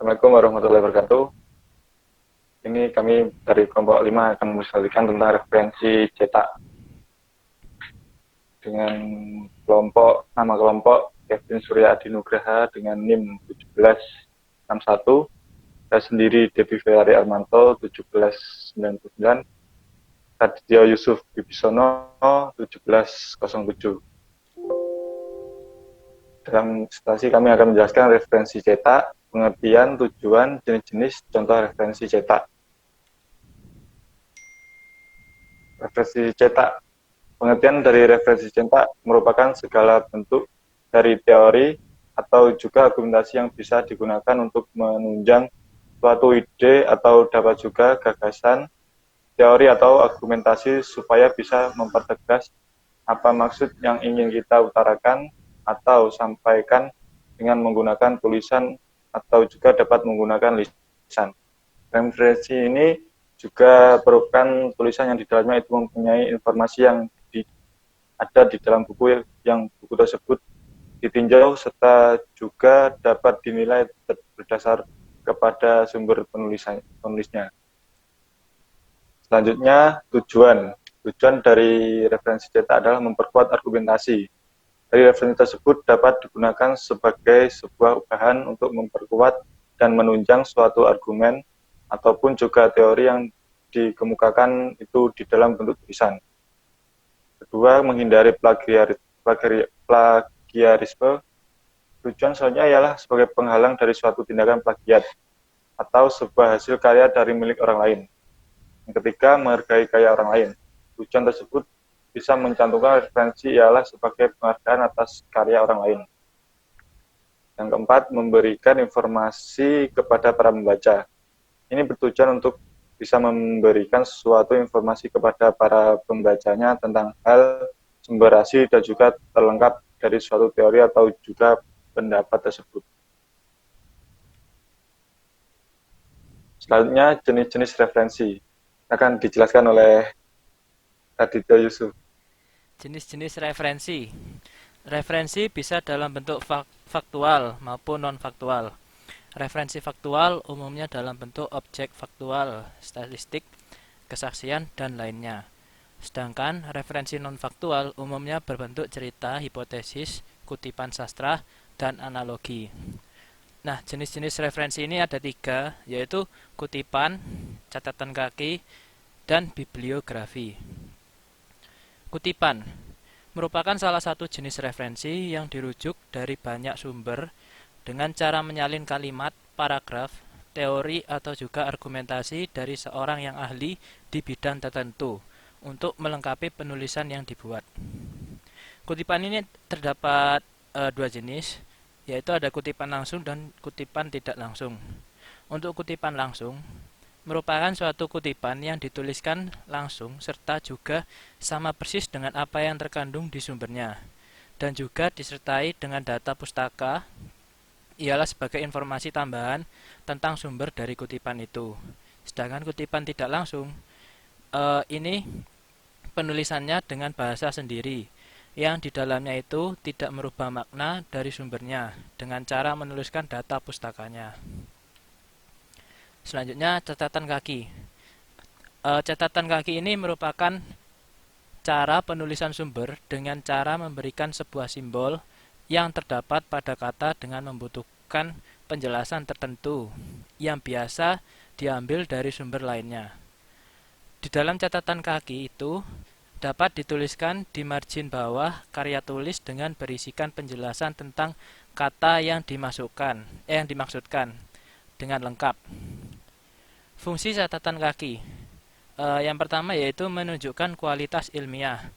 Assalamualaikum warahmatullahi wabarakatuh. Ini kami dari kelompok 5 akan memperlihatkan tentang referensi cetak dengan nama kelompok Kevin Surya Adi Nugraha dengan NIM 1761. Saya sendiri Devi Ferrari Armanto 1799, Raditya Yusuf Bibisono 1707. Dalam presentasi kami akan menjelaskan referensi cetak, pengertian, tujuan, jenis-jenis, contoh referensi cetak. Referensi cetak. Pengertian dari referensi cetak merupakan segala bentuk dari teori atau juga argumentasi yang bisa digunakan untuk menunjang suatu ide atau dapat juga gagasan, teori atau argumentasi supaya bisa mempertegas apa maksud yang ingin kita utarakan atau sampaikan dengan menggunakan tulisan atau juga dapat menggunakan lisan. Referensi ini juga merupakan tulisan yang di dalamnya itu mempunyai informasi yang ada di dalam buku yang buku tersebut ditinjau serta juga dapat dinilai berdasar kepada sumber penulisnya. Selanjutnya, tujuan. Tujuan dari referensi cetak adalah memperkuat argumentasi. Dari referensi tersebut dapat digunakan sebagai sebuah bahan untuk memperkuat dan menunjang suatu argumen ataupun juga teori yang dikemukakan itu di dalam bentuk tulisan. Kedua, menghindari plagiarisme. Tujuan selanjutnya ialah sebagai penghalang dari suatu tindakan plagiat atau sebuah hasil karya dari milik orang lain. Yang ketiga, menghargai karya orang lain. Tujuan tersebut bisa mencantumkan referensi ialah sebagai penghargaan atas karya orang lain. Yang keempat, memberikan informasi kepada para pembaca. Ini bertujuan untuk bisa memberikan suatu informasi kepada para pembacanya tentang hal, sumber asli, dan juga terlengkap dari suatu teori atau juga pendapat tersebut. Selanjutnya, jenis-jenis referensi akan dijelaskan oleh Raditya Yusuf. Jenis-jenis referensi. Referensi bisa dalam bentuk faktual maupun non-faktual. Referensi faktual umumnya dalam bentuk objek faktual, statistik, kesaksian, dan lainnya. Sedangkan referensi non-faktual umumnya berbentuk cerita, hipotesis, kutipan sastra, dan analogi. Nah, jenis-jenis referensi ini ada 3, yaitu kutipan, catatan kaki, dan bibliografi. Kutipan merupakan salah satu jenis referensi yang dirujuk dari banyak sumber dengan cara menyalin kalimat, paragraf, teori atau juga argumentasi dari seorang yang ahli di bidang tertentu untuk melengkapi penulisan yang dibuat. Kutipan ini terdapat dua jenis, yaitu ada kutipan langsung dan kutipan tidak langsung. Untuk kutipan langsung, merupakan suatu kutipan yang dituliskan langsung serta juga sama persis dengan apa yang terkandung di sumbernya, dan juga disertai dengan data pustaka ialah sebagai informasi tambahan tentang sumber dari kutipan itu. Sedangkan kutipan tidak langsung ini penulisannya dengan bahasa sendiri yang di dalamnya itu tidak merubah makna dari sumbernya dengan cara menuliskan data pustakanya. Selanjutnya, catatan kaki. Catatan kaki ini merupakan cara penulisan sumber dengan cara memberikan sebuah simbol yang terdapat pada kata dengan membutuhkan penjelasan tertentu yang biasa diambil dari sumber lainnya. Di dalam catatan kaki itu dapat dituliskan di margin bawah karya tulis dengan berisikan penjelasan tentang kata yang dimaksudkan dengan lengkap. Fungsi catatan kaki. Yang pertama yaitu menunjukkan kualitas ilmiah.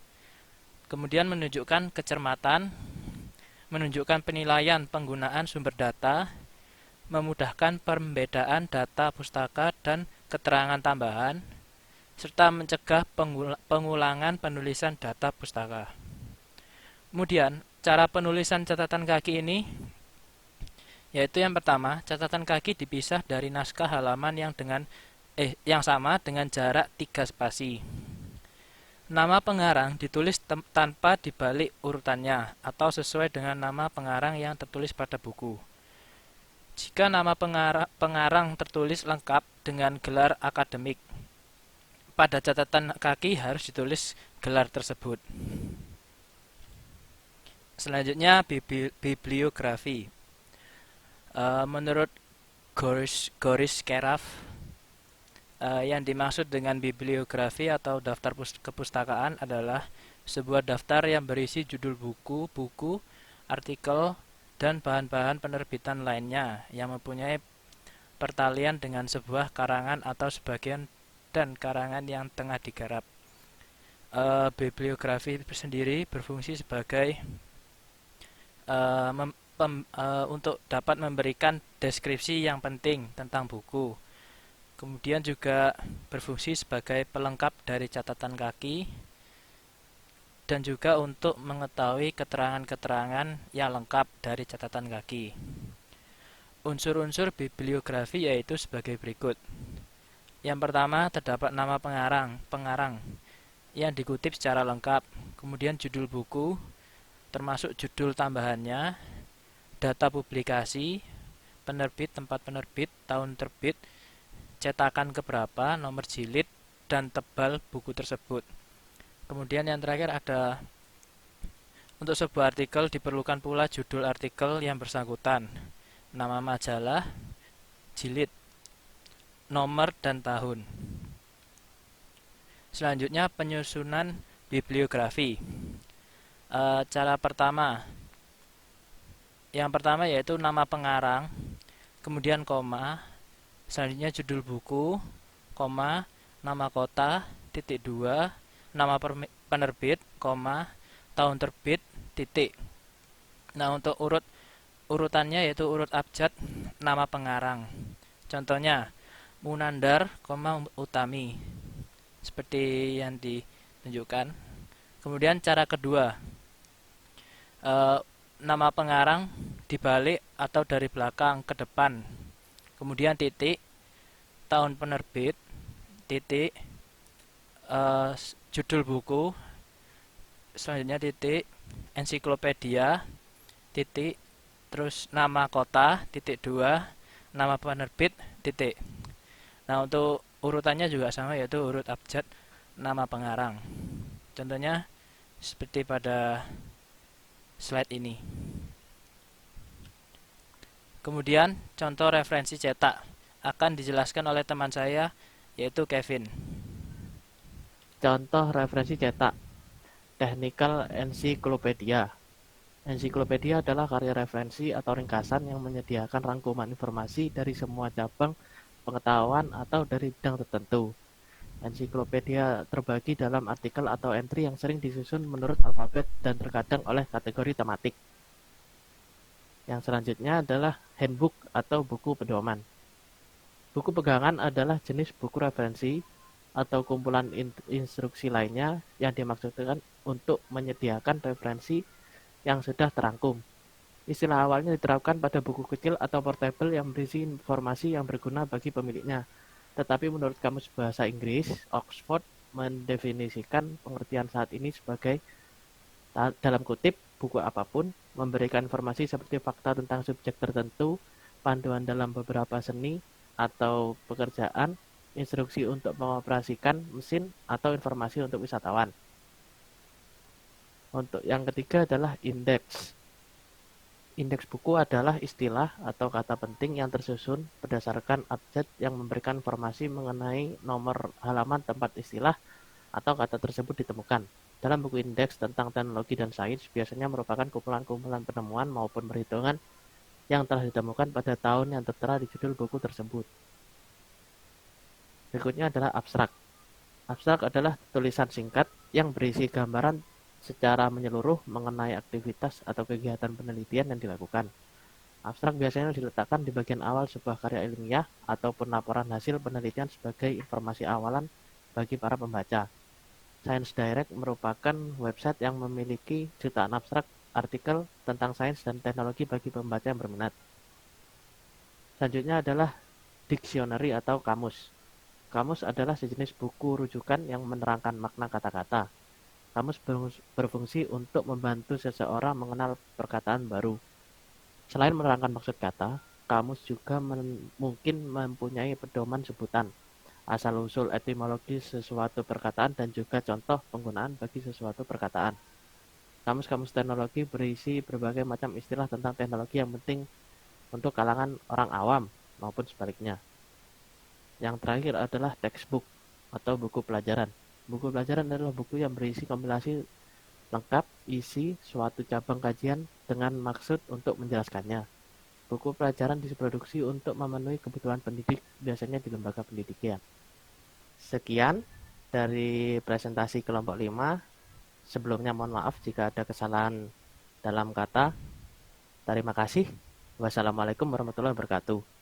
Kemudian menunjukkan kecermatan, menunjukkan penilaian penggunaan sumber data, memudahkan pembedaan data pustaka dan keterangan tambahan, serta mencegah pengulangan penulisan data pustaka. Kemudian, cara penulisan catatan kaki ini yaitu yang pertama, catatan kaki dipisah dari naskah halaman yang sama dengan jarak 3 spasi. Nama pengarang ditulis tanpa dibalik urutannya atau sesuai dengan nama pengarang yang tertulis pada buku. Jika nama pengarang tertulis lengkap dengan gelar akademik, pada catatan kaki harus ditulis gelar tersebut. Selanjutnya, bibliografi. Menurut Goris Keraf, yang dimaksud dengan bibliografi atau daftar kepustakaan adalah sebuah daftar yang berisi judul buku, artikel, dan bahan-bahan penerbitan lainnya yang mempunyai pertalian dengan sebuah karangan atau sebagian dan karangan yang tengah digarap. Bibliografi sendiri berfungsi sebagai untuk dapat memberikan deskripsi yang penting tentang buku. Kemudian juga berfungsi sebagai pelengkap dari catatan kaki dan juga untuk mengetahui keterangan-keterangan yang lengkap dari catatan kaki. Unsur-unsur bibliografi yaitu sebagai berikut. Yang pertama, terdapat nama pengarang yang dikutip secara lengkap, kemudian judul buku, termasuk judul tambahannya, data publikasi, penerbit, tempat penerbit, tahun terbit, cetakan keberapa, nomor jilid, dan tebal buku tersebut. Kemudian yang terakhir ada, untuk sebuah artikel diperlukan pula judul artikel yang bersangkutan, nama majalah, jilid, nomor, dan tahun. Selanjutnya penyusunan bibliografi. Yang pertama yaitu nama pengarang, kemudian koma, selanjutnya judul buku, koma, nama kota, titik 2, nama penerbit, koma, tahun terbit, titik. Nah, untuk urutannya yaitu urut abjad nama pengarang. Contohnya Munandar, Utami, seperti yang ditunjukkan. Kemudian cara kedua, nama pengarang dibalik atau dari belakang ke depan. Kemudian titik, tahun penerbit, titik, judul buku, selanjutnya titik, ensiklopedia, titik, terus nama kota, titik 2, nama penerbit, titik. Nah, untuk urutannya juga sama, yaitu urut abjad nama pengarang. Contohnya seperti pada slide ini. Kemudian contoh referensi cetak akan dijelaskan oleh teman saya, yaitu Kevin. Contoh referensi cetak, Technical Encyclopedia. Ensiklopedia adalah karya referensi atau ringkasan yang menyediakan rangkuman informasi dari semua cabang pengetahuan atau dari bidang tertentu. Ensiklopedia terbagi dalam artikel atau entry yang sering disusun menurut alfabet dan terkadang oleh kategori tematik. Yang selanjutnya adalah handbook atau buku pedoman. Buku pegangan adalah jenis buku referensi atau kumpulan instruksi lainnya yang dimaksudkan untuk menyediakan referensi yang sudah terangkum. Istilah awalnya diterapkan pada buku kecil atau portable yang berisi informasi yang berguna bagi pemiliknya. Tetapi menurut Kamus Bahasa Inggris, Oxford mendefinisikan pengertian saat ini sebagai, dalam kutip, buku apapun, memberikan informasi seperti fakta tentang subjek tertentu, panduan dalam beberapa seni atau pekerjaan, instruksi untuk mengoperasikan mesin, atau informasi untuk wisatawan. Untuk yang ketiga adalah indeks. Indeks buku adalah istilah atau kata penting yang tersusun berdasarkan abjad yang memberikan informasi mengenai nomor halaman tempat istilah atau kata tersebut ditemukan. Dalam buku indeks tentang teknologi dan sains biasanya merupakan kumpulan-kumpulan penemuan maupun perhitungan yang telah ditemukan pada tahun yang tertera di judul buku tersebut. Berikutnya adalah abstrak. Abstrak adalah tulisan singkat yang berisi gambaran secara menyeluruh mengenai aktivitas atau kegiatan penelitian yang dilakukan. Abstrak biasanya diletakkan di bagian awal sebuah karya ilmiah ataupun laporan hasil penelitian sebagai informasi awalan bagi para pembaca. Science Direct merupakan website yang memiliki jutaan abstrak artikel tentang sains dan teknologi bagi pembaca yang berminat. Selanjutnya adalah dictionary atau kamus. Kamus adalah sejenis buku rujukan yang menerangkan makna kata-kata. Kamus berfungsi untuk membantu seseorang mengenal perkataan baru. Selain menerangkan maksud kata, kamus juga mungkin mempunyai pedoman sebutan, asal-usul etimologi sesuatu perkataan, dan juga contoh penggunaan bagi sesuatu perkataan. Kamus-kamus teknologi berisi berbagai macam istilah tentang teknologi yang penting untuk kalangan orang awam maupun sebaliknya. Yang terakhir adalah textbook atau buku pelajaran. Buku pelajaran adalah buku yang berisi kompilasi lengkap isi suatu cabang kajian dengan maksud untuk menjelaskannya. Buku pelajaran diproduksi untuk memenuhi kebutuhan pendidik, biasanya di lembaga pendidikan. Sekian dari presentasi kelompok 5. Sebelumnya mohon maaf jika ada kesalahan dalam kata. Terima kasih. Wassalamualaikum warahmatullahi wabarakatuh.